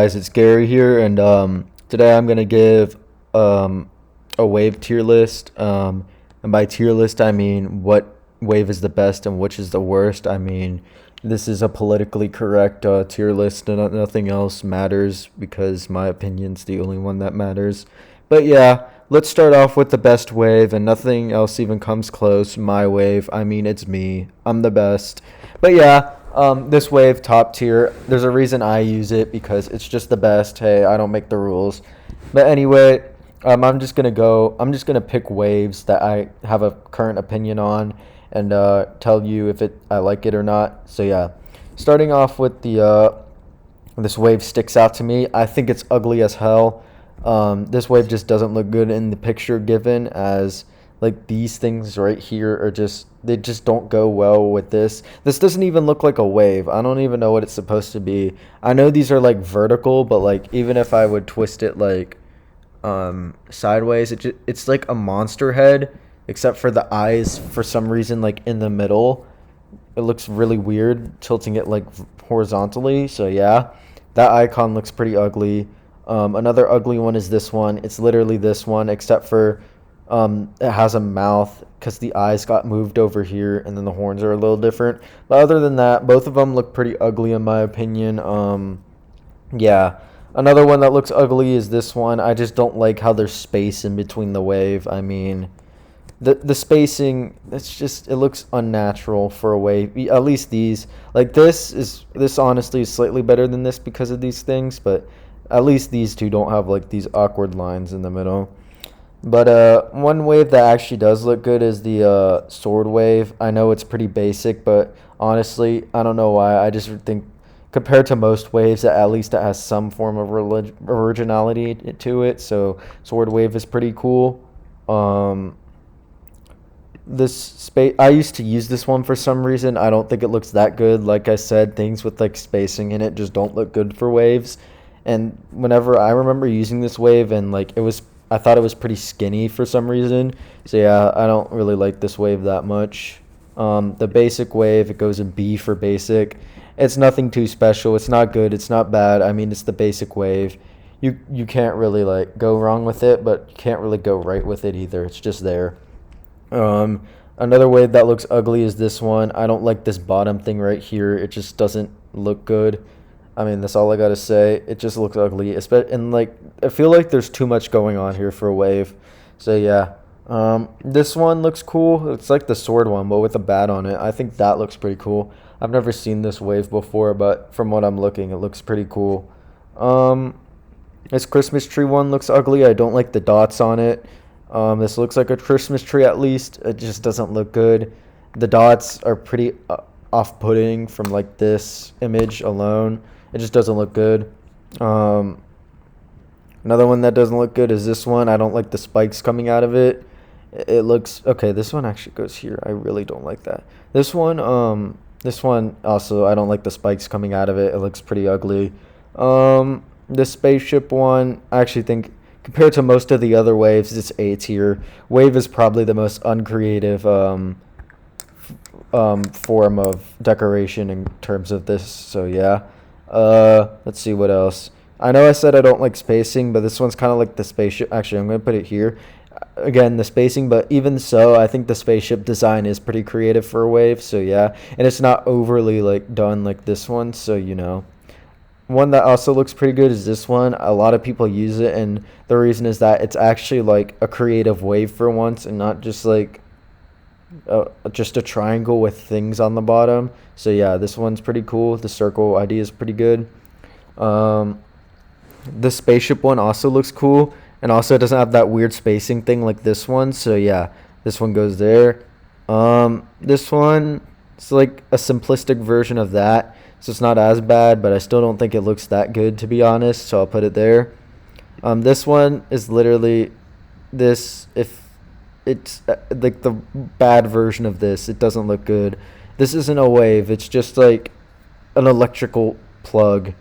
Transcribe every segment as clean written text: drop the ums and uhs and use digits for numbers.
Guys, it's Gary here, and today I'm gonna give um, a wave tier list. And by tier list, I mean what wave is the best and which is the worst. I mean, this is a politically correct tier list, and nothing else matters because my opinion's the only one that matters. But yeah, let's start off with the best wave, and nothing else even comes close. My wave, I mean, it's me. I'm the best. But yeah, this wave top tier. There's a reason I use it because it's just the best. Hey, I don't make the rules. But anyway, I'm just gonna pick waves that I have a current opinion on, and tell you if I like it or not. So yeah, starting off with the this wave sticks out to me. I think it's ugly as hell. This wave just doesn't look good in the picture given, as like these things right here are just, they just don't go well with this. This doesn't even look like a wave. I don't even know what it's supposed to be. I know these are like vertical, but like even if I would twist it like sideways, it's like a monster head, except for the eyes for some reason like in the middle. It looks really weird tilting it like horizontally. So yeah, that icon looks pretty ugly. Another ugly one is this one. It's literally this one, except for it has a mouth because the eyes got moved over here, and then the horns are a little different. But other than that, both of them look pretty ugly in my opinion. Yeah. Another one that looks ugly is this one. I just don't like how there's space in between the wave. I mean, the spacing, it's just, it looks unnatural for a wave. At least these, like this honestly is slightly better than this because of these things, but at least these two don't have like these awkward lines in the middle. But one wave that actually does look good is the sword wave. I know it's pretty basic, but honestly, I don't know why. I just think compared to most waves, that at least it has some form of originality to it. So sword wave is pretty cool. Um, this space, I used to use this one for some reason. I don't think it looks that good. Like I said, things with like spacing in it just don't look good for waves. And whenever I remember using this wave, and like it was, I thought it was pretty skinny for some reason. So yeah, I don't really like this wave that much. The basic wave, it goes in B for basic. It's nothing too special. It's not good. It's not bad. I mean, it's the basic wave. You can't really like go wrong with it, but you can't really go right with it either. It's just there. Another wave that looks ugly is this one. I don't like this bottom thing right here. It just doesn't look good. I mean, that's all I gotta say. It just looks ugly. And like, I feel like there's too much going on here for a wave. So yeah. This one looks cool. It's like the sword one, but with a bat on it. I think that looks pretty cool. I've never seen this wave before, but from what I'm looking, it looks pretty cool. Um, this Christmas tree one looks ugly. I don't like the dots on it. This looks like a Christmas tree at least. It just doesn't look good. The dots are pretty off-putting from like this image alone. It just doesn't look good. Um, Another one that doesn't look good is this one. I don't like the spikes coming out of it. It looks okay. This one actually goes here. I really don't like that. This one also, I don't like the spikes coming out of it. It looks pretty ugly. This spaceship one, I actually think compared to most of the other waves, it's A tier. Wave is probably the most uncreative form of decoration in terms of this. So yeah. Let's see what else. I know I said I don't like spacing, but this one's kind of like the spaceship. Actually, I'm going to put it here. Again, the spacing, but even so, I think the spaceship design is pretty creative for a wave. So yeah, and it's not overly like done like this one. So you know, one that also looks pretty good is this one. A lot of people use it, and the reason is that it's actually like a creative wave for once, and not just like just a triangle with things on the bottom. So yeah, this one's pretty cool. The circle idea is pretty good. Um, the spaceship one also looks cool, and also it doesn't have that weird spacing thing like this one. So yeah, this one goes there. This one, it's like a simplistic version of that, so it's not as bad, but I still don't think it looks that good to be honest. So I'll put it there. This one is literally this. If it's like the bad version of this, it doesn't look good. This isn't a wave. It's just like an electrical plug.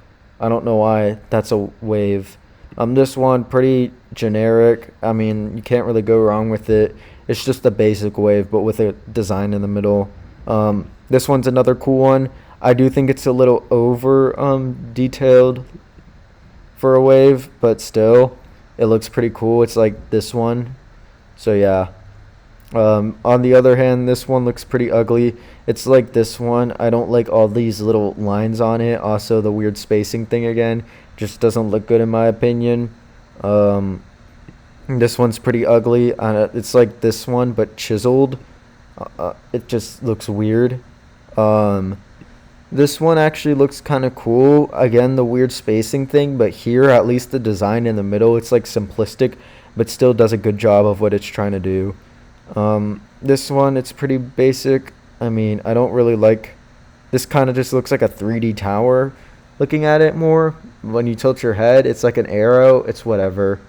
I don't know why that's a wave. This one pretty generic. I mean, you can't really go wrong with it. It's just a basic wave, but with a design in the middle. This one's another cool one. I do think it's a little over detailed. for a wave, but still, it looks pretty cool. It's like this one. So yeah. On the other hand, this one looks pretty ugly. It's like this one. I don't like all these little lines on it. Also, the weird spacing thing again just doesn't look good in my opinion. Um, this one's pretty ugly. It's like this one, but chiseled. It just looks weird. Um, this one actually looks kind of cool. Again, the weird spacing thing, but here, at least the design in the middle, it's like simplistic, but still does a good job of what it's trying to do. This one, it's pretty basic. I mean, I don't really like this. Kind of just looks like a 3D tower looking at it more. When you tilt your head, it's like an arrow. It's whatever.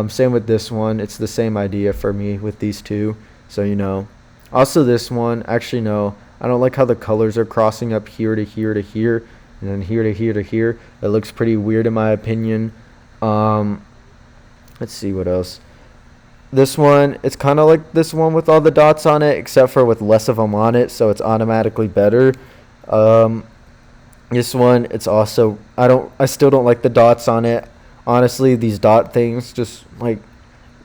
Same with this one. It's the same idea for me with these two. So, you know. Also, this one, actually, no. I don't like how the colors are crossing up here to here to here, and then here to here to here. It looks pretty weird in my opinion. Um, let's see what else. This one, it's kind of like this one with all the dots on it, except for with less of them on it, so it's automatically better. Um, this one, it's also, I still don't like the dots on it. Honestly, these dot things just like,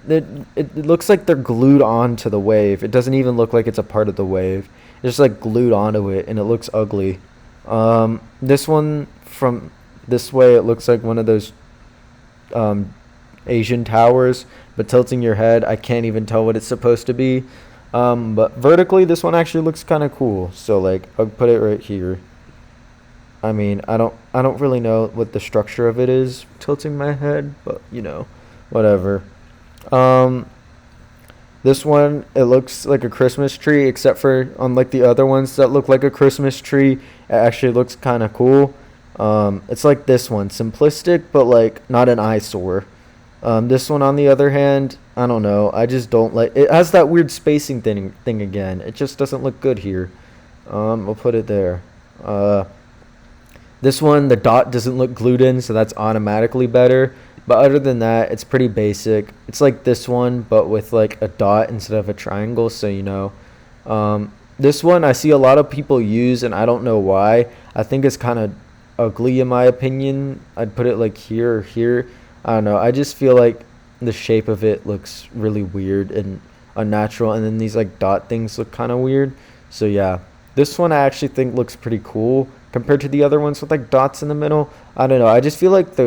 it looks like they're glued onto the wave. It doesn't even look like it's a part of the wave. It's just like glued onto it, and it looks ugly. This one, from this way, it looks like one of those um, Asian towers, but tilting your head, I can't even tell what it's supposed to be. But vertically, this one actually looks kind of cool. So like, I'll put it right here. I mean, I don't really know what the structure of it is, tilting my head, but you know, whatever. Um, this one, it looks like a Christmas tree, except for unlike the other ones that look like a Christmas tree, it actually looks kind of cool. It's like this one, simplistic, but like not an eyesore. This one, on the other hand, I don't know. I just don't like it. Has that weird spacing thing again. It just doesn't look good here. We'll put it there. This one, the dot doesn't look glued in, so that's automatically better. But other than that, it's pretty basic. It's like this one, but with like a dot instead of a triangle, so you know. This one, I see a lot of people use, and I don't know why. I think it's kind of ugly in my opinion. I'd put it like here or here. I don't know. I just feel like the shape of it looks really weird and unnatural, and then these like dot things look kind of weird. So yeah, this one I actually think looks pretty cool compared to the other ones with like dots in the middle. I don't know. I just feel like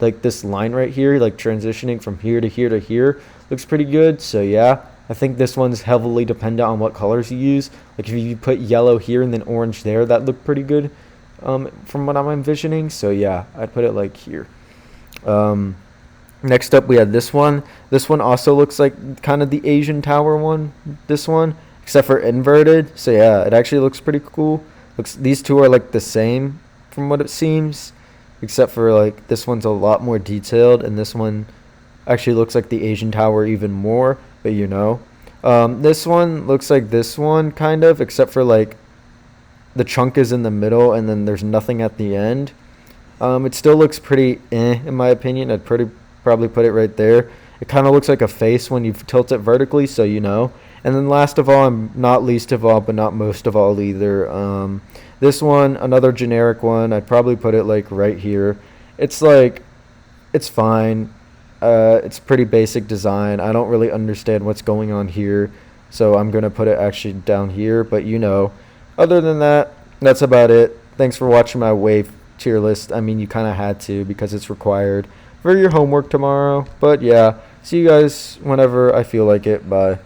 like this line right here, like transitioning from here to here to here, looks pretty good. So yeah, I think this one's heavily dependent on what colors you use. Like if you put yellow here and then orange there, that looked pretty good, from what I'm envisioning. So yeah, I'd put it like here. Um, Next up, we had this one. This one also looks like kind of the Asian tower one. This one, except for inverted. So yeah, it actually looks pretty cool. These two are like the same from what it seems, except for like this one's a lot more detailed, and this one actually looks like the Asian tower even more. But you know, this one looks like this one kind of, except for like the chunk is in the middle, and then there's nothing at the end. It still looks pretty in my opinion. I'd probably put it right there. It kind of looks like a face when you tilt it vertically, so you know. And then last of all, and not least of all, but not most of all either, this one, another generic one, I'd probably put it like right here. It's like, it's fine. It's pretty basic design. I don't really understand what's going on here, so I'm going to put it actually down here, but you know. Other than that, that's about it. Thanks for watching my wave tier list. I mean, you kind of had to because it's required for your homework tomorrow. But yeah, see you guys whenever I feel like it. Bye.